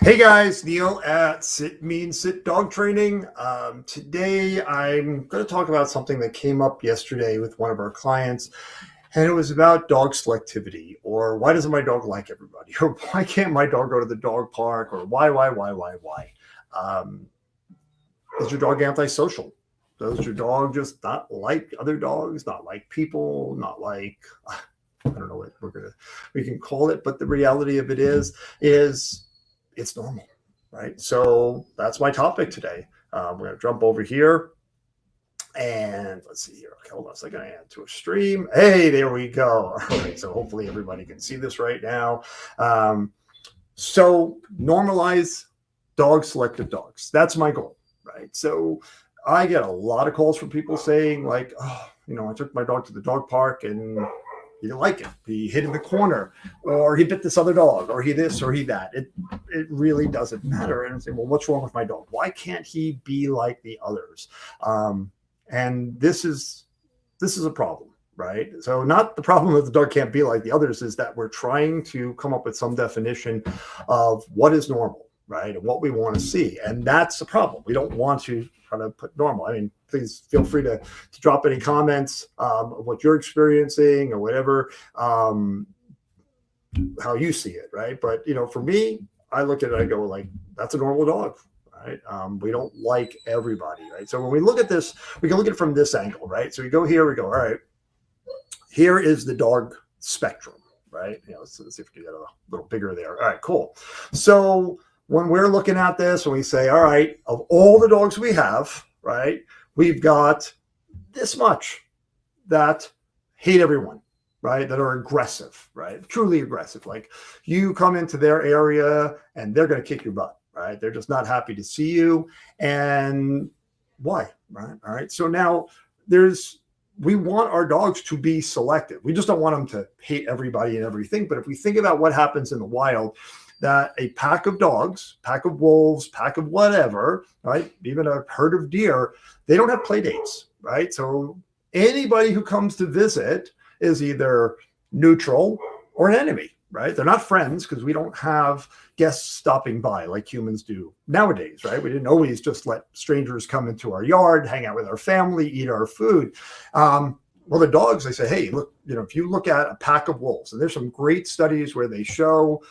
Hey guys, Neil at Sit Mean Sit Dog Training. Today I'm going to talk about something that came up yesterday with one of our clients, and it was about dog selectivity, or why doesn't my dog like everybody, or why can't my dog go to the dog park, or why. Um, is your dog antisocial? Does your dog just not like other dogs, not like people, not like I don't know what we can call it, but the reality of it is it's normal, right? So that's my topic today. We're going to jump over here and let's see here. Okay, hold on a second. I add to a stream. Hey, there we go. All right. So hopefully everybody can see this right now. So normalize selective dogs. That's my goal, right? So I get a lot of calls from people saying like, oh, I took my dog to the dog park and he didn't like it. He hid in the corner, or he bit this other dog, or he this, or he that. It really doesn't matter. And say, well, what's wrong with my dog? Why can't he be like the others? And this is a problem, right? So not the problem that the dog can't be like the others, is that we're trying to come up with some definition of what is normal, right, and what we want to see. And that's the problem. We don't want to try to put normal. I mean, please feel free to drop any comments of what you're experiencing or whatever, how you see it, right? But, for me, I look at it, I go like, that's a normal dog, right? We don't like everybody, right? So when we look at this, we can look at it from this angle, right? So we go here, we go, all right, here is the dog spectrum, right? Let's see if we can get a little bigger there. All right, cool. So when we're looking at this and we say, all right, of all the dogs we have, right, we've got this much that hate everyone, right, that are aggressive, right, truly aggressive. Like you come into their area and they're going to kick your butt, right? They're just not happy to see you. And why, right? All right. So now we want our dogs to be selective. We just don't want them to hate everybody and everything. But if we think about what happens in the wild, that a pack of dogs, pack of wolves, pack of whatever, right, even a herd of deer, they don't have play dates, right? So anybody who comes to visit is either neutral or an enemy, right? They're not friends because we don't have guests stopping by like humans do nowadays, right? We didn't always just let strangers come into our yard, hang out with our family, eat our food. Well, the dogs, they say, hey, look, if you look at a pack of wolves, and there's some great studies where they show,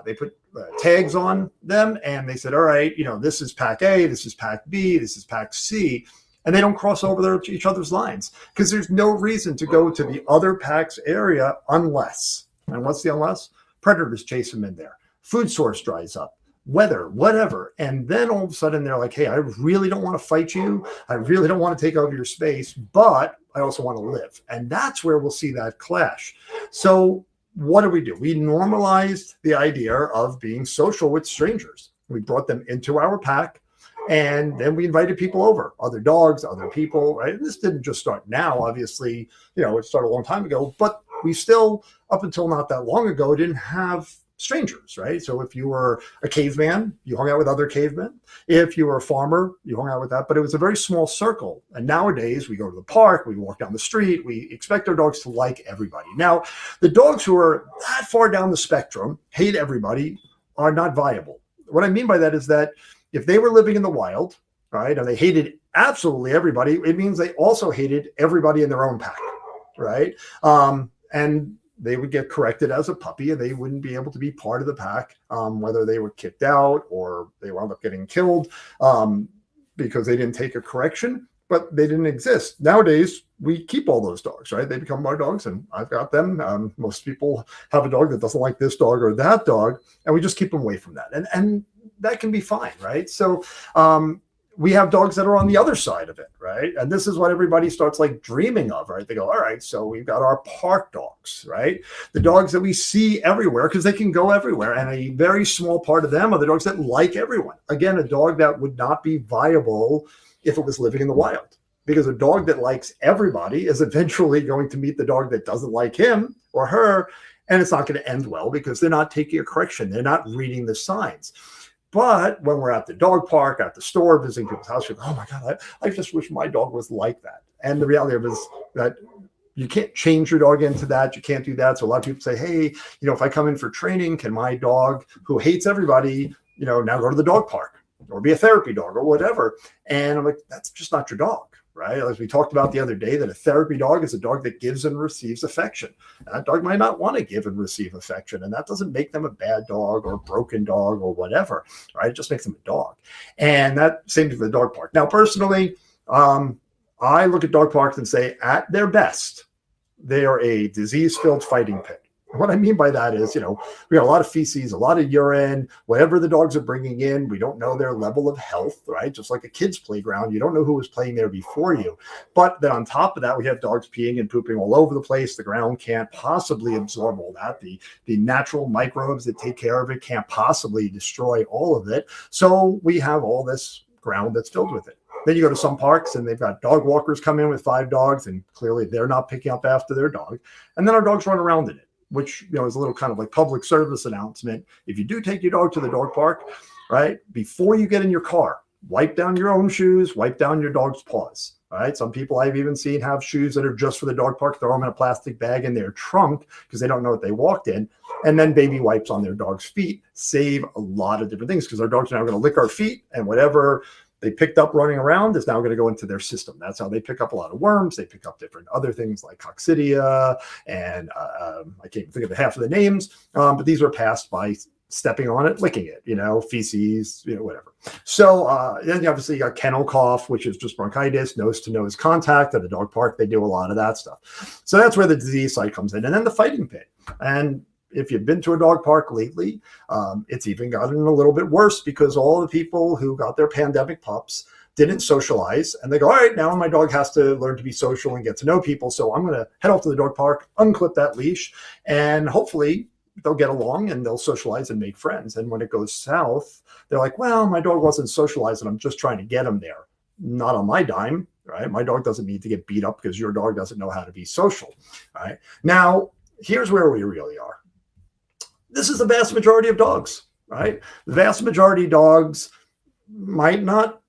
they put tags on them and they said, all right, this is pack A, this is pack B, this is pack C. And they don't cross over each other's lines because there's no reason to go to the other pack's area unless, and what's the unless? Predators chase them in there. Food source dries up. Weather, whatever. And then all of a sudden they're like, hey, I really don't want to fight you. I really don't want to take over your space, but I also want to live. And that's where we'll see that clash. So what do? We normalized the idea of being social with strangers. We brought them into our pack, and then we invited people over, other dogs, other people, right? And this didn't just start now, obviously, it started a long time ago, but we still, up until not that long ago, didn't have strangers, right? So if you were a caveman, you hung out with other cavemen. If you were a farmer, you hung out with that, but it was a very small circle. And nowadays we go to the park, we walk down the street, we expect our dogs to like everybody. Now, the dogs who are that far down the spectrum, hate everybody, are not viable. What I mean by that is that if they were living in the wild, right, and they hated absolutely everybody, it means they also hated everybody in their own pack, right? And they would get corrected as a puppy and they wouldn't be able to be part of the pack, whether they were kicked out or they wound up getting killed because they didn't take a correction, but they didn't exist. Nowadays, we keep all those dogs, right? They become our dogs and I've got them. Most people have a dog that doesn't like this dog or that dog, and we just keep them away from that. And that can be fine, right? So we have dogs that are on the other side of it, right? And this is what everybody starts like dreaming of, right? They go, all right, so we've got our park dogs, right? The dogs that we see everywhere because they can go everywhere. And a very small part of them are the dogs that like everyone. Again, a dog that would not be viable if it was living in the wild, because a dog that likes everybody is eventually going to meet the dog that doesn't like him or her. And it's not going to end well because they're not taking a correction. They're not reading the signs. But when we're at the dog park, at the store, visiting people's house, you're like, oh my God, I just wish my dog was like that. And the reality of it is that you can't change your dog into that. You can't do that. So a lot of people say, hey, if I come in for training, can my dog who hates everybody now go to the dog park or be a therapy dog or whatever. And I'm like, that's just not your dog, right? As we talked about the other day, that a therapy dog is a dog that gives and receives affection. That dog might not want to give and receive affection, and that doesn't make them a bad dog or a broken dog or whatever, right? It just makes them a dog. And that same to the dog park. Now, personally, I look at dog parks and say, at their best, they are a disease-filled fighting pit. What I mean by that is, we got a lot of feces, a lot of urine, whatever the dogs are bringing in. We don't know their level of health, right? Just like a kid's playground. You don't know who was playing there before you. But then on top of that, we have dogs peeing and pooping all over the place. The ground can't possibly absorb all that. The natural microbes that take care of it can't possibly destroy all of it. So we have all this ground that's filled with it. Then you go to some parks and they've got dog walkers come in with 5 dogs, and clearly they're not picking up after their dog. And then our dogs run around in it, which is a little kind of like public service announcement. If you do take your dog to the dog park, right, before you get in your car, wipe down your own shoes, wipe down your dog's paws. Right. Some people I've even seen have shoes that are just for the dog park, throw them in a plastic bag in their trunk because they don't know what they walked in, and then baby wipes on their dog's feet. Save a lot of different things because our dogs are now going to lick our feet, and whatever they picked up running around is now going to go into their system. That's how they pick up a lot of worms. They pick up different other things like coccidia, and I can't even think of the half of the names, but these are passed by stepping on it, licking it, feces, whatever. So then obviously you got kennel cough, which is just bronchitis, nose-to-nose contact. At the dog park, they do a lot of that stuff. So that's where the disease side comes in. And then the fighting pit. And if you've been to a dog park lately, it's even gotten a little bit worse because all the people who got their pandemic pups didn't socialize, and they go, all right, now my dog has to learn to be social and get to know people. So I'm going to head off to the dog park, unclip that leash, and hopefully they'll get along and they'll socialize and make friends. And when it goes south, they're like, well, my dog wasn't socializing. I'm just trying to get him there. Not on my dime, right? My dog doesn't need to get beat up because your dog doesn't know how to be social, right? Now, here's where we really are. This is the vast majority of dogs, right? The vast majority of dogs might not,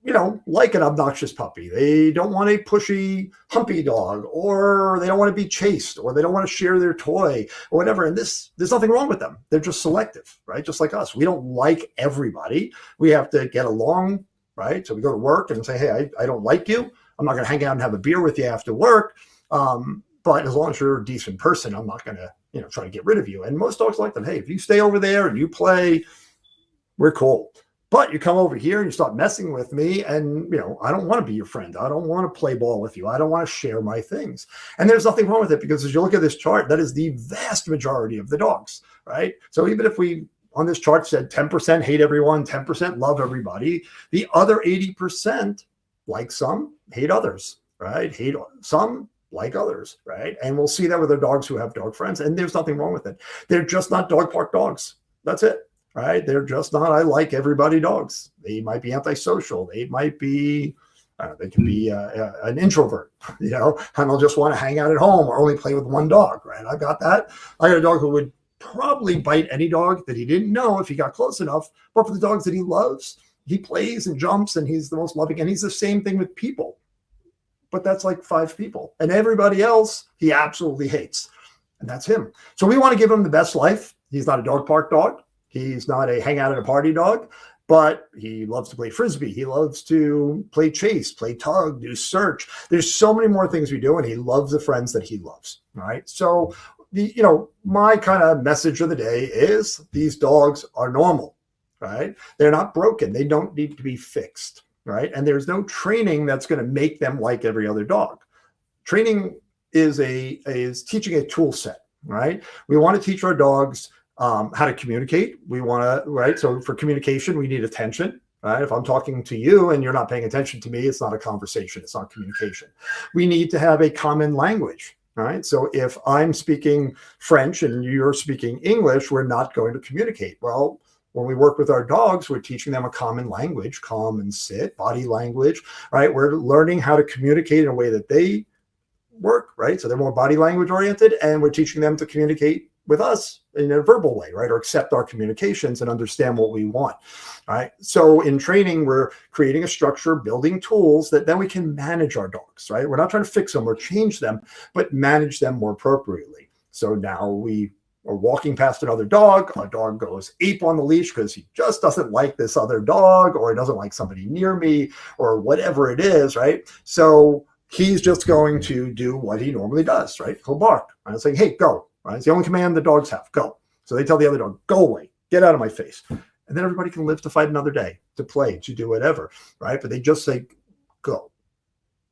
like an obnoxious puppy. They don't want a pushy, humpy dog, or they don't want to be chased, or they don't want to share their toy, or whatever. And there's nothing wrong with them. They're just selective, right? Just like us. We don't like everybody. We have to get along, right? So we go to work and say, hey, I don't like you. I'm not going to hang out and have a beer with you after work. But as long as you're a decent person, I'm not going to, try to get rid of you. And most dogs like them. Hey, if you stay over there and you play, we're cool. But you come over here and you start messing with me, and I don't want to be your friend. I don't want to play ball with you. I don't want to share my things. And there's nothing wrong with it, because as you look at this chart, that is the vast majority of the dogs, right? So even if we on this chart said 10% hate everyone, 10% love everybody, the other 80% like some, hate others, right? Hate some, like others, right? And we'll see that with our dogs who have dog friends, and there's nothing wrong with it. They're just not dog park dogs. That's it. Right? They're just not, I like everybody dogs. They might be antisocial. They might be, they can be an introvert, and they'll just want to hang out at home or only play with one dog, right? I got that. I got a dog who would probably bite any dog that he didn't know if he got close enough. But for the dogs that he loves, he plays and jumps, and he's the most loving. And he's the same thing with people. But that's like 5 people. And everybody else, he absolutely hates. And that's him. So we want to give him the best life. He's not a dog park dog. He's not a hang out at a party dog, but he loves to play Frisbee. He loves to play chase, play tug, do search. There's so many more things we do, and he loves the friends that he loves. Right. So, my kind of message of the day is these dogs are normal, right? They're not broken. They don't need to be fixed, right? And there's no training that's going to make them like every other dog. Training is teaching a tool set, right? We want to teach our dogs how to communicate. We want to, right? So for communication, we need attention, right? If I'm talking to you and you're not paying attention to me, it's not a conversation. It's not communication. We need to have a common language, right? So if I'm speaking French and you're speaking English, we're not going to communicate. Well, when we work with our dogs, we're teaching them a common language, calm and sit, body language, right? We're learning how to communicate in a way that they work, right? So they're more body language oriented, and we're teaching them to communicate with us in a verbal way, right? Or accept our communications and understand what we want, right? So in training, we're creating a structure, building tools that then we can manage our dogs, right? We're not trying to fix them or change them, but manage them more appropriately. So now we or walking past another dog, a dog goes ape on the leash because he just doesn't like this other dog, or he doesn't like somebody near me, or whatever it is, right? So he's just going to do what he normally does, right? He'll bark. I'm saying, hey, go. Right? It's the only command the dogs have, go. So they tell the other dog, go away, get out of my face. And then everybody can live to fight another day, to play, to do whatever, right? But they just say, go.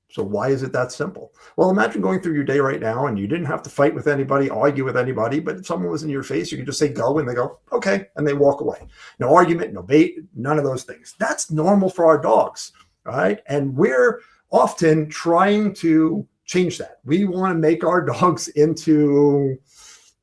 So why is it that simple? Well, imagine going through your day right now and you didn't have to fight with anybody, argue with anybody, but if someone was in your face, you could just say go, and they go, okay, and they walk away. No argument, no bait, none of those things. That's normal for our dogs, right? And we're often trying to change that. We want to make our dogs into,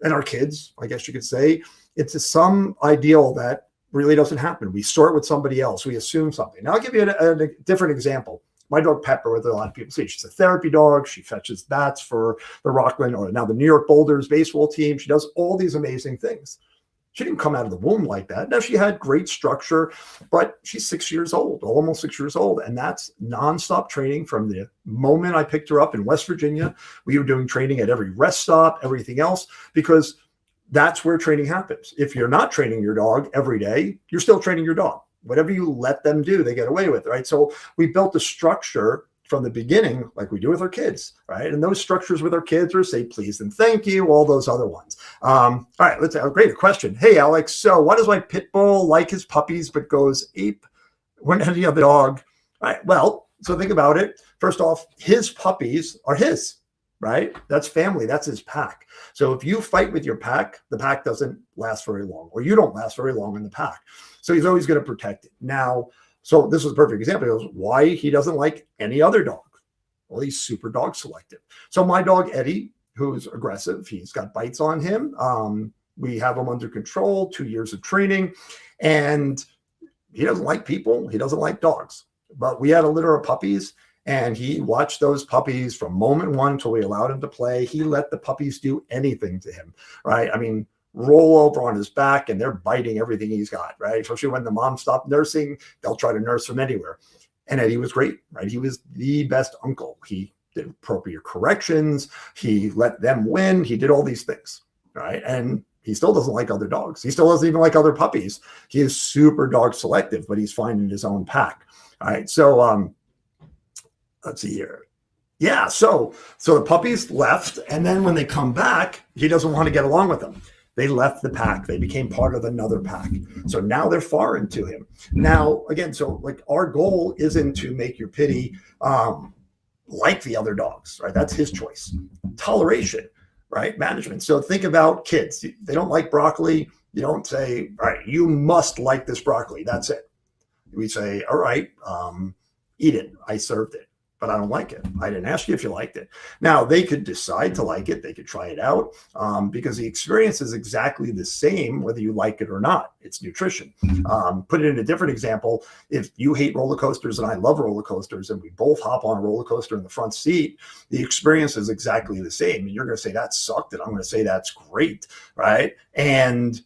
and our kids, I guess you could say, into some ideal that really doesn't happen. We sort with somebody else. We assume something. Now I'll give you a different example. My dog Pepper, what a lot of people see, she's a therapy dog. She fetches bats for the Rockland, or now the New York Boulders baseball team. She does all these amazing things. She didn't come out of the womb like that. Now, she had great structure, but she's 6 years old, almost 6 years old. And that's nonstop training from the moment I picked her up in West Virginia. We were doing training at every rest stop, everything else, because that's where training happens. If you're not training your dog every day, you're still training your dog. Whatever you let them do, they get away with, right? So we built a structure from the beginning, like we do with our kids, right? And those structures with our kids are say please and thank you, all those other ones. All right, let's have a great question. Hey, Alex, so why does my pit bull like his puppies but goes ape when any other dog? All right, well, so think about it. First off, his puppies are his, right? That's family. That's his pack. So if you fight with your pack, the pack doesn't last very long, or you don't last very long in the pack. So he's always going to protect it. Now, so this is a perfect example. He goes, why he doesn't like any other dog? Well, he's super dog selective. So my dog, Eddie, who's aggressive, he's got bites on him. We have him under control, 2 years of training, and he doesn't like people. He doesn't like dogs. But we had a litter of puppies, and he watched those puppies from moment one until we allowed him to play. He let the puppies do anything to him, right? I mean, roll over on his back and they're biting everything he's got, right? Especially when the mom stopped nursing, they'll try to nurse from anywhere. And Eddie was great, right? He was the best uncle. He did appropriate corrections. He let them win. He did all these things, right? And he still doesn't like other dogs. He still doesn't even like other puppies. He is super dog selective, but he's finding his own pack. All right. So let's see here. Yeah. So the puppies left. And then when they come back, he doesn't want to get along with them. They left the pack. They became part of another pack. So now they're foreign to him. Now, again, so like our goal isn't to make your pitty like the other dogs, right? That's his choice. Toleration, right? Management. So think about kids. They don't like broccoli. You don't say, all right, you must like this broccoli. That's it. We say, all right, eat it. I served it, but I don't like it. I didn't ask you if you liked it. Now, they could decide to like it. They could try it out because the experience is exactly the same, whether you like it or not. It's nutrition. Put it in a different example. If you hate roller coasters and I love roller coasters and we both hop on a roller coaster in the front seat, the experience is exactly the same. And you're going to say that sucked and I'm going to say that's great, right? And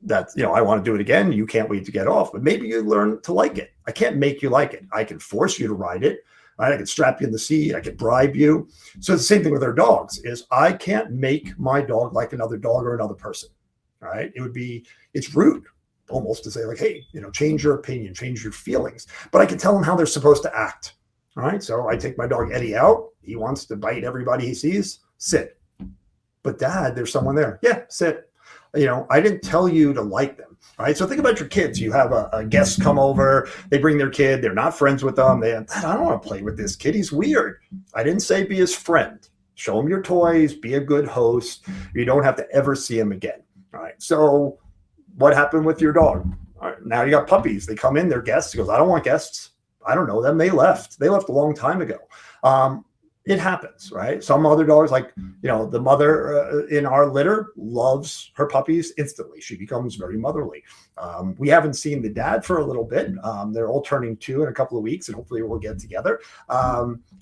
that's, I want to do it again. You can't wait to get off, but maybe you learn to like it. I can't make you like it. I can force you to ride it. Right? I can strap you in the seat. I can bribe you. So the same thing with our dogs is I can't make my dog like another dog or another person. Right? It's rude almost to say like, hey, change your opinion, change your feelings. But I can tell them how they're supposed to act. All right. So I take my dog Eddie out. He wants to bite everybody he sees. Sit. But Dad, there's someone there. Yeah, sit. I didn't tell you to like them, right? So think about your kids. You have a guest come over. They bring their kid. They're not friends with them. I don't want to play with this kid. He's weird. I didn't say be his friend. Show him your toys. Be a good host. You don't have to ever see him again, all right? So what happened with your dog? All right, now you got puppies. They come in. They're guests. He goes, I don't want guests. I don't know them. They left. They left a long time ago. It happens, right? Some other dogs, like, the mother in our litter loves her puppies instantly. She becomes very motherly. We haven't seen the dad for a little bit. They're all turning 2 in a couple of weeks, and hopefully we'll get together.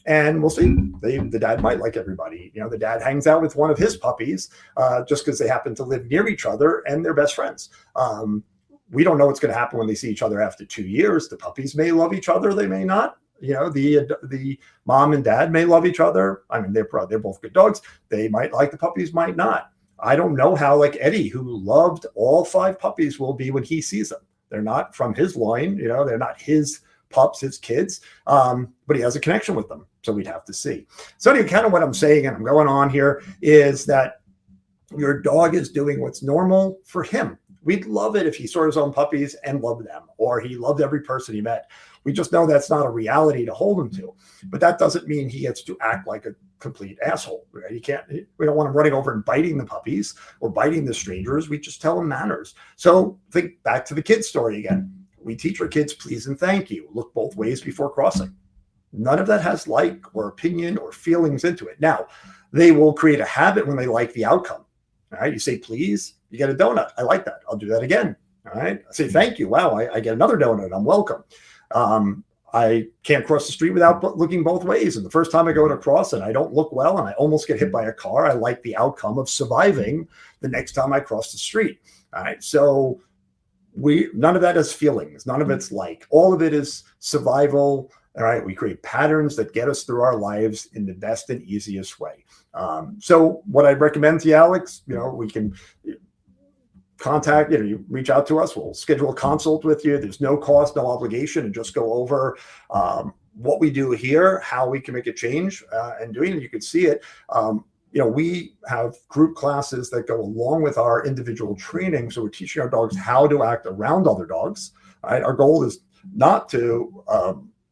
And we'll see. The dad might like everybody. The dad hangs out with one of his puppies just because they happen to live near each other and they're best friends. We don't know what's going to happen when they see each other after 2 years. The puppies may love each other. They may not. The mom and dad may love each other. I mean, they're both good dogs. They might like the puppies, might not. I don't know how like Eddie, who loved all 5 puppies, will be when he sees them. They're not from his loin, they're not his pups, his kids, but he has a connection with them. So we'd have to see. So anyway, kind of what I'm saying, and I'm going on here, is that your dog is doing what's normal for him. We'd love it if he saw his own puppies and loved them, or he loved every person he met. We just know that's not a reality to hold him to. But that doesn't mean he gets to act like a complete asshole. Right? We don't want him running over and biting the puppies or biting the strangers. We just tell him manners. So think back to the kids story again. We teach our kids please and thank you. Look both ways before crossing. None of that has like or opinion or feelings into it. Now, they will create a habit when they like the outcome. All right. You say, please, you get a donut. I like that. I'll do that again. All right. I say, thank you. Wow. I get another donut. I'm welcome. I can't cross the street without looking both ways. And the first time I go to cross and I don't look well and I almost get hit by a car, I like the outcome of surviving the next time I cross the street. All right. So none of that is feelings. None of it's like. All of it is survival. All right. We create patterns that get us through our lives in the best and easiest way. So what I'd recommend to you, Alex, we can contact, you reach out to us. We'll schedule a consult with you. There's no cost, no obligation, and just go over what we do here, how we can make a change and doing it. You can see it. We have group classes that go along with our individual training. So we're teaching our dogs how to act around other dogs. Right? Our goal is not to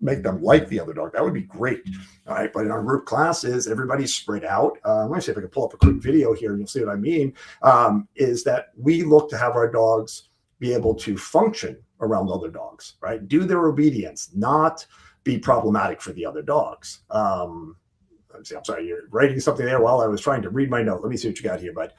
make them like the other dog. That would be great. All right. But in our group classes, everybody's spread out. Let me see if I can pull up a quick video here and you'll see what I mean, is that we look to have our dogs be able to function around other dogs, right? Do their obedience, not be problematic for the other dogs. Let's see, I'm sorry, you're writing something there while I was trying to read my note. Let me see what you got here, bud.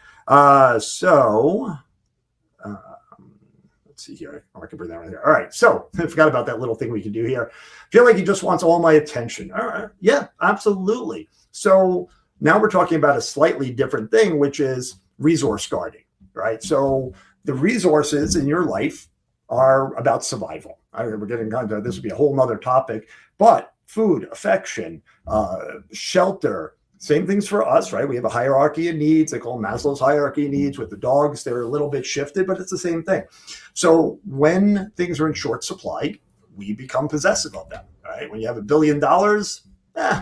Let's see here. I can bring that right there. All right. So I forgot about that little thing we can do here. Feel like he just wants all my attention. All right. Yeah, absolutely. So now we're talking about a slightly different thing, which is resource guarding, right? So the resources in your life are about survival. We're getting kind of, this would be a whole nother topic, but food, affection, shelter, same things for us, right? We have a hierarchy of needs. They call Maslow's hierarchy of needs. With the dogs, they're a little bit shifted, but it's the same thing. So when things are in short supply, we become possessive of them, right? When you have $1 billion,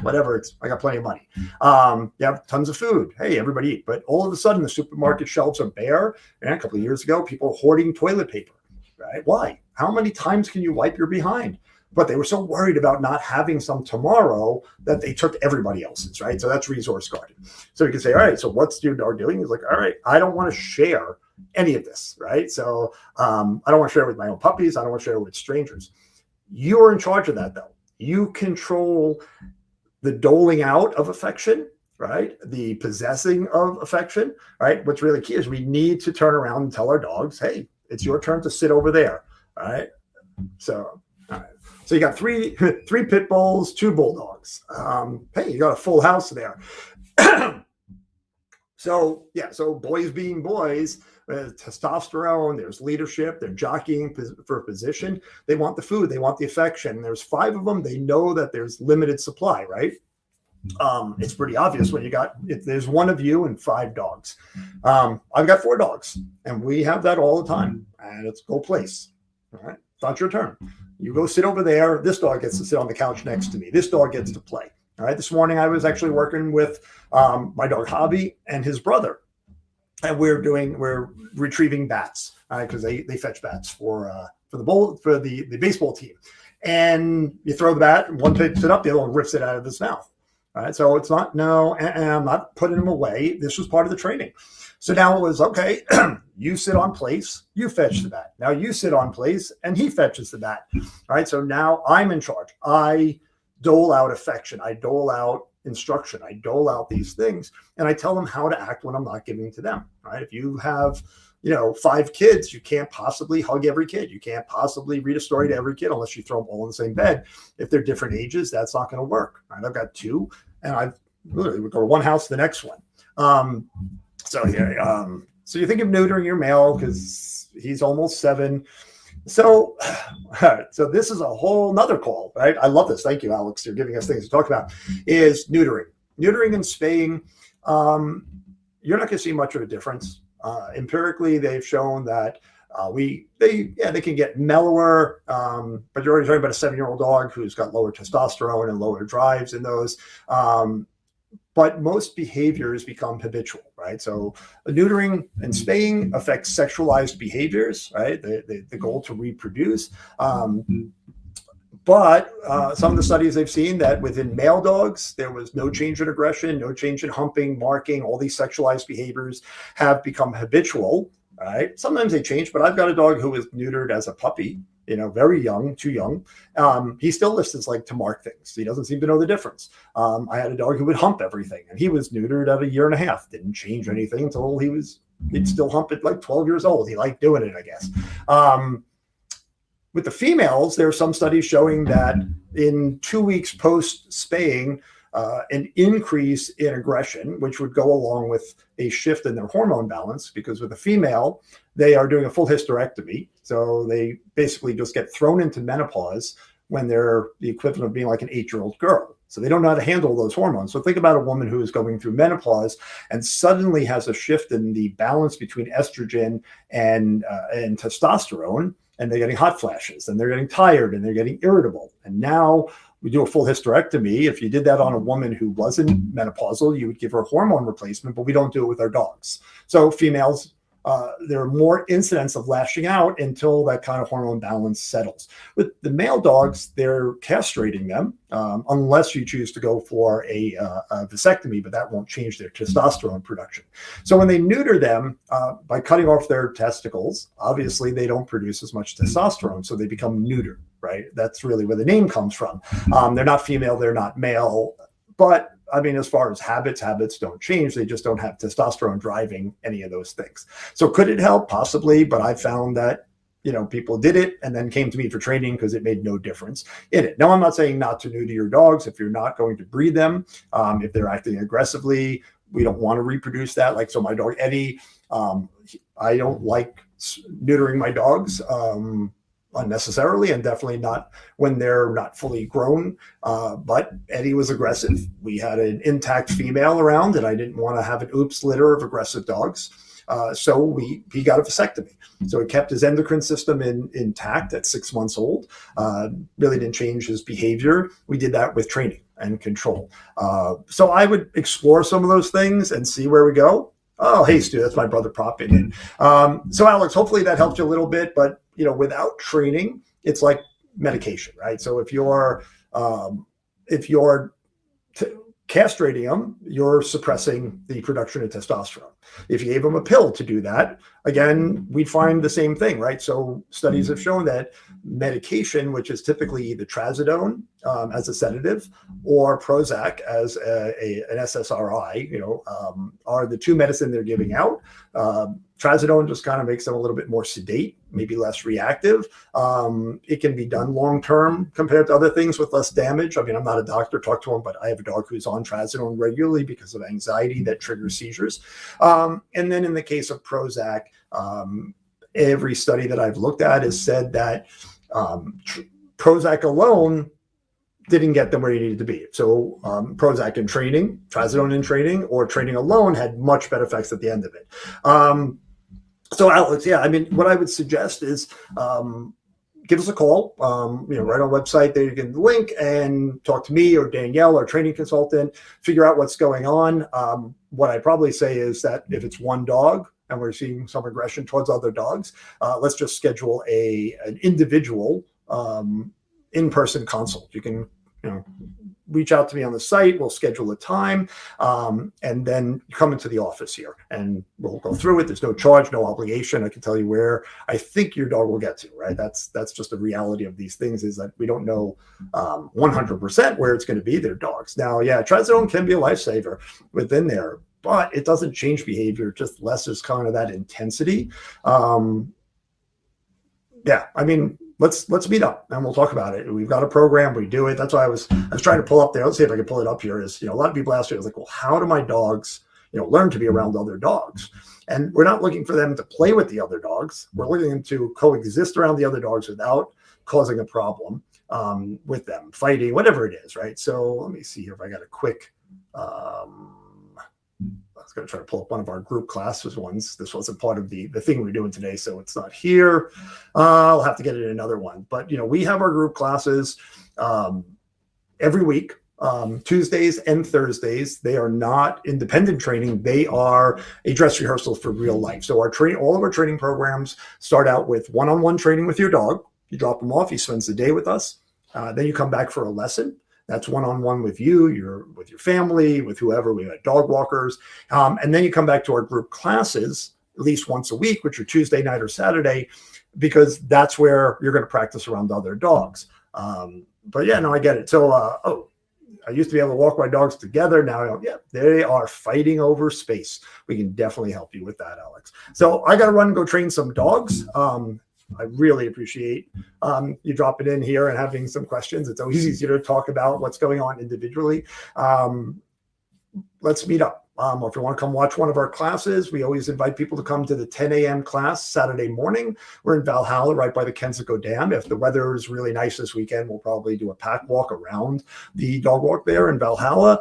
whatever, I got plenty of money. You have tons of food. Hey, everybody eat. But all of a sudden, the supermarket shelves are bare. And a couple of years ago, people were hoarding toilet paper, right? Why? How many times can you wipe your behind? But they were so worried about not having some tomorrow that they took everybody else's, right? So that's resource guarding. So you can say, all right, so what's your dog doing? He's like, all right, I don't want to share any of this, right? So I don't want to share with my own puppies. I don't want to share with strangers. You're in charge of that, though. You control the doling out of affection, right? The possessing of affection, right? What's really key is we need to turn around and tell our dogs, hey, it's your turn to sit over there, all right? So, all right. So you got three pit bulls, 2 bulldogs. Hey, you got a full house there. So boys being boys, testosterone, there's leadership, they're jockeying for position. They want the food, they want the affection. There's 5 of them. They know that there's limited supply, right? It's pretty obvious when if there's 1 of you and 5 dogs. I've got 4 dogs, and we have that all the time. And it's go place. All right, it's not your turn. You go sit over there. This dog gets to sit on the couch next to me. This dog gets to play. All right. This morning I was actually working with my dog Hobby and his brother, and we're retrieving bats because they fetch bats for the baseball team. And you throw the bat, and one picks it up, the other one rips it out of his mouth. All right. So it's not I'm not putting him away. This was part of the training. So now it was, okay, you sit on place, you fetch the bat. Now you sit on place and he fetches the bat. All right. So now I'm in charge. I dole out affection. I dole out instruction. I dole out these things, and I tell them how to act when I'm not giving to them. Right. If you have, 5 kids, you can't possibly hug every kid. You can't possibly read a story to every kid unless you throw them all in the same bed. If they're different ages, that's not going to work. Right. I've got 2, and I've literally would go to one house to the next one. So you think of neutering your male because he's almost 7. So this is a whole nother call, right? I love this. Thank you, Alex. You're giving us things to talk about. Is neutering and spaying. you're not going to see much of a difference. Empirically, they've shown that they can get mellower, but you're already talking about a 7-year-old dog who's got lower testosterone and lower drives in those. But most behaviors become habitual, right? So neutering and spaying affects sexualized behaviors, right? The goal to reproduce. But some of the studies they've seen that within male dogs, there was no change in aggression, no change in humping, marking, all these sexualized behaviors have become habitual, right? Sometimes they change, but I've got a dog who was neutered as a puppy, very young, too young. He still lifts his leg to mark things. He doesn't seem to know the difference. I had a dog who would hump everything, and he was neutered at 1.5 years. Didn't change anything until he'd still hump at like 12 years old. He liked doing it, I guess. With the females, there are some studies showing that in 2 weeks post-spaying, an increase in aggression, which would go along with a shift in their hormone balance, because with a female, they are doing a full hysterectomy. So they basically just get thrown into menopause when they're the equivalent of being like an 8-year-old girl. So they don't know how to handle those hormones. So think about a woman who is going through menopause and suddenly has a shift in the balance between estrogen and testosterone, and they're getting hot flashes, and they're getting tired, and they're getting irritable. And now we do a full hysterectomy. If you did that on a woman who wasn't menopausal, you would give her a hormone replacement, but we don't do it with our dogs. So females, there are more incidents of lashing out until that kind of hormone balance settles. With the male dogs, they're castrating them unless you choose to go for a vasectomy, but that won't change their testosterone production. So when they neuter them by cutting off their testicles, obviously they don't produce as much testosterone, so they become neutered, right? That's really where the name comes from. They're not female, they're not male, but I mean, as far as habits don't change. They just don't have testosterone driving any of those things. So could it help? Possibly, but I found that, people did it and then came to me for training because it made no difference in it. Now, I'm not saying not to neuter your dogs if you're not going to breed them. If they're acting aggressively, we don't want to reproduce that. Like, so my dog, Eddie, I don't like neutering my dogs unnecessarily, and definitely not when they're not fully grown. But Eddie was aggressive. We had an intact female around, and I didn't want to have an oops litter of aggressive dogs. So he got a vasectomy. So it kept his endocrine system intact at 6 months old. Really didn't change his behavior. We did that with training and control. So I would explore some of those things and see where we go. Oh, hey, Stu, that's my brother popping in. So Alex, hopefully that helped you a little bit, but without training, it's like medication, right? So if you're castrating them, you're suppressing the production of testosterone. If you gave them a pill to do that, again, we'd find the same thing, right? So studies have shown that medication, which is typically either trazodone as a sedative or Prozac as an SSRI, are the two medicine they're giving out. Trazodone just kind of makes them a little bit more sedate, maybe less reactive. It can be done long-term compared to other things with less damage. I mean, I'm not a doctor, talk to him, but I have a dog who's on trazodone regularly because of anxiety that triggers seizures. And then in the case of Prozac, every study that I've looked at has said that Prozac alone didn't get them where you needed to be. So Prozac in training, trazodone in training, or training alone had much better effects at the end of it. So Alex, yeah, I mean, what I would suggest is give us a call, right on the website, there you can link and talk to me or Danielle, our training consultant, figure out what's going on. What I'd probably say is that if it's one dog and we're seeing some aggression towards other dogs, let's just schedule an individual in-person consult. You can, reach out to me on the site. We'll schedule a time, and then come into the office here, and we'll go through it. There's no charge, no obligation. I can tell you where I think your dog will get to. Right? That's just the reality of these things, is that we don't know 100% where it's going to be. They're dogs. Now, yeah, trazodone can be a lifesaver within there, but it doesn't change behavior. Just lessens kind of that intensity. Yeah, I mean, let's meet up and we'll talk about it. We've got a program, we do it. That's why I was trying to pull up there. Let's see if I can pull it up here. Is, a lot of people ask me, I was like, well, how do my dogs, learn to be around other dogs? And we're not looking for them to play with the other dogs. We're looking to coexist around the other dogs without causing a problem with them, fighting, whatever it is, right? So let me see here if I got a quick, was going to try to pull up one of our group classes ones. This wasn't part of the thing we're doing today, so it's not here. I'll have to get it in another one. But, we have our group classes every week, Tuesdays and Thursdays. They are not independent training. They are a dress rehearsal for real life. So all of our training programs start out with one-on-one training with your dog. You drop him off. He spends the day with us. Then you come back for a lesson. That's one-on-one with you, with your family, with whoever. We have dog walkers. And then you come back to our group classes at least once a week, which are Tuesday night or Saturday, because that's where you're going to practice around other dogs. But yeah, no, I get it. So, I used to be able to walk my dogs together. Now, they are fighting over space. We can definitely help you with that, Alex. So I got to run and go train some dogs. I really appreciate you dropping in here and having some questions. It's always easier to talk about what's going on individually. Let's meet up. If you want to come watch one of our classes, we always invite people to come to the 10 a.m. class Saturday morning. We're in Valhalla, right by the Kensico Dam. If the weather is really nice this weekend, we'll probably do a pack walk around the dog walk there in Valhalla.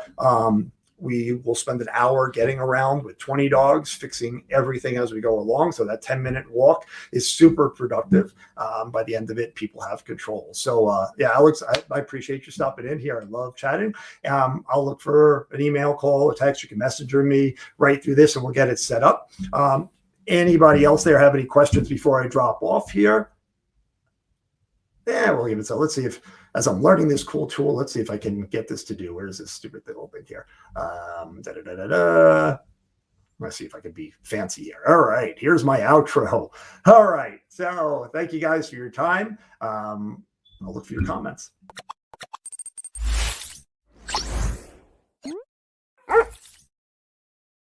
We will spend an hour getting around with 20 dogs, fixing everything as we go along. So that 10-minute walk is super productive. By the end of it, people have control. So Alex, I appreciate you stopping in here. I love chatting. I'll look for an email, call, a text. You can messenger me right through this and we'll get it set up. Anybody else there have any questions before I drop off here? Yeah, we'll give it so. Let's see if, as I'm learning this cool tool, let's see if I can get this to do. Where is this stupid little thing here? Let's see if I can be fancy here. All right, here's my outro. All right, so thank you guys for your time. I'll look for your comments.